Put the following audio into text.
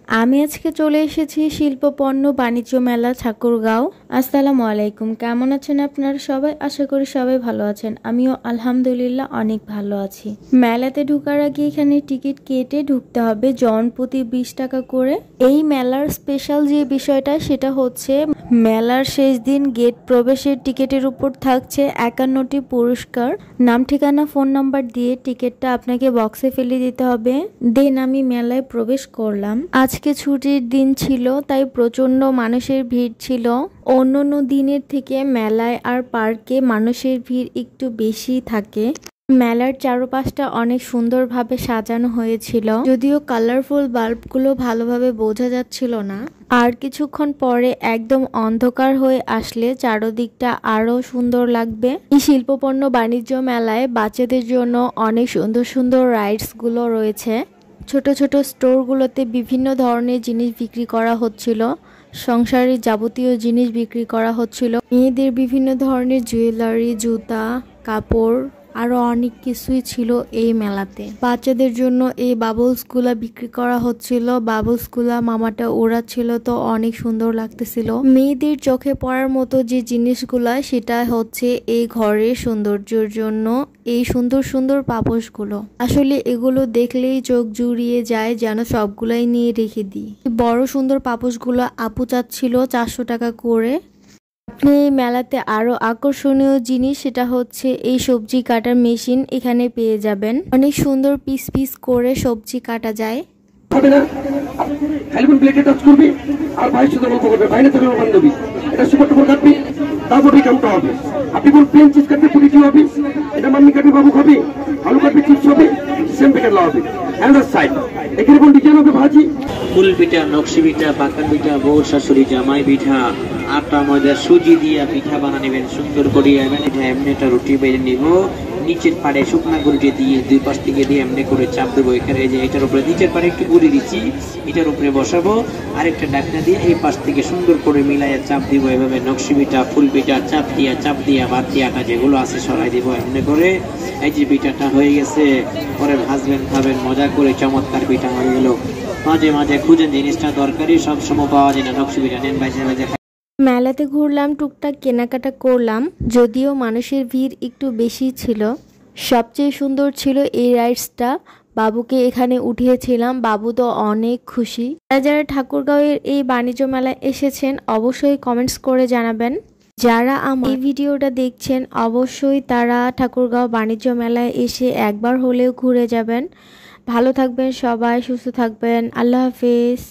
আমি আজকে চলে এসেছি শিল্পপণ্য বাণিজ্য মেলা ঠাকুরগাঁও। আসসালামু আলাইকুম, কেমন আছেন আপনারা সবাই? আশা করি সবাই ভালো আছেন। আমিও আলহামদুলিল্লাহ অনেক ভালো আছি। মেলাতে ঢোকার আগে এখানে টিকিট কেটে ঢুকতে হবে, জন প্রতি 20 টাকা করে। এই মেলার স্পেশাল যে বিষয়টা সেটা হচ্ছে মেলার শেষ দিন গেট প্রবেশের টিকিটের উপর থাকছে 51টি পুরস্কার। নাম ঠিকানা ফোন নাম্বার দিয়ে টিকিটটা আপনাকে বক্সে ফেলে দিতে হবে। দেন আমি মেলায় প্রবেশ করলাম। আজকে ছুটির দিন ছিল, তাই প্রচন্ড মানুষের ভিড় ছিল। অন্যান্য দিনের থেকে মেলায় আর পার্কে মানুষের ভিড় একটু বেশি থাকে। মেলার চারপাশটা অনেক সুন্দরভাবে সাজানো হয়েছিল, যদিও কালারফুল বাল্বগুলো ভালোভাবে বোঝা যাচ্ছিল না। আর কিছুক্ষণ পরে একদম অন্ধকার হয়ে আসলে চারদিকটা আরো সুন্দর লাগবে। এই শিল্পপণ্য বাণিজ্য মেলায় বাচ্চাদের জন্য অনেক সুন্দর সুন্দর রাইডস গুলো রয়েছে। ছোট ছোট স্টোরগুলোতে বিভিন্ন ধরনের জিনিস বিক্রি করা হচ্ছিল। সংসারের যাবতীয় জিনিস বিক্রি করা হচ্ছিল। মেয়েদের বিভিন্ন ধরনের জুয়েলারি, জুতা, কাপড় আরো অনেক কিছুই ছিল এই মেলাতে। বাচ্চাদের জন্য এই বাবলস গুলা বিক্রি করা হচ্ছিল। বাবলস গুলা মামাটা ওড়াচ্ছিল, তো অনেক সুন্দর লাগতেছিল। মেয়েদের চোখে পড়ার মতো যে জিনিসগুলা সেটা হচ্ছে এই ঘরের সৌন্দর্যের জন্য এই সুন্দর সুন্দর পাপোশগুলো। আসলে এগুলো দেখলেই চোখ জুড়িয়ে যায়, যেন সবগুলাই নিয়ে রেখে দিই। বড় সুন্দর পাপোশগুলো আপু চাচ্ছিল 400 টাকা করে। আপনি এই মেলাতে আরো আকর্ষণীয় জিনিস সেটা হচ্ছে এই সবজি কাটার মেশিন এখানে পেয়ে যাবেন। অনেক সুন্দর পিস পিস করে সবজি কাটা যায়। আপনি কোন প্লেন চিজ কাটবে পুরি কি হবে, এটা মাম্মি কাটবে বাবু খাবে, আলু কাটবে চিপস হবে, সেম প্যাকেট লাগাবে। অ্যানাদার সাইড এখানে কোন ডিজাইন হবে ভাজি, ফুল পিঠা, নকশি পিঠা, পাকান পিঠা, বউর শাশুড়ি, জামাই পিঠা, আটা ময়দা সুজি দিয়া পিঠা বানা নেবেন সুন্দর করে। এমনি একটা রুটি বেড়ে নিব, নিচের পাড়ে শুকনা গুড়ি দিয়ে দুই পাশ থেকে দিয়ে এমনি করে চাপ দেবো। এখানে যে এটার উপরে নিচের পাড়ে একটু গুড়ি দিচ্ছি, এটার উপরে বসাবো, আরেকটা ডাকনা দিয়ে এই পাশ থেকে সুন্দর করে মিলাইয়া চাপ দিব। এভাবে নকশি পিঠা, ফুল পিঠা চাপ দিয়া বাদ দিয়ে আটা যেগুলো আছে সরাই দিব এমনি করে। এই যে পিঠাটা হয়ে গেছে, পরে ভাজবেন, খাবেন মজা করে। চমৎকার পিঠা হয়ে গেল। মাঝে মাঝে খুঁজেন জিনিসটা দরকারি, সব সময় পাওয়া যায় না। নকশি পিঠা নেন, বাইজে বাইজে। মেলাতে ঘুরলাম, টুকটাক কেনাকাটা করলাম, যদিও মানুষের ভিড় একটু বেশি ছিল। সবচেয়ে সুন্দর ছিল এই রাইডসটা। বাবুকে এখানে উঠিয়েছিলাম, বাবু তো অনেক খুশি। যারা ঠাকুরগাঁওয়ের এই বাণিজ্য মেলায় এসেছেন অবশ্যই কমেন্টস করে জানাবেন। যারা আমার এই ভিডিওটা দেখছেন অবশ্যই তারা ঠাকুরগাঁও বাণিজ্য মেলায় এসে একবার হলেও ঘুরে যাবেন। ভালো থাকবেন সবাই, সুস্থ থাকবেন। আল্লাহ হাফেজ।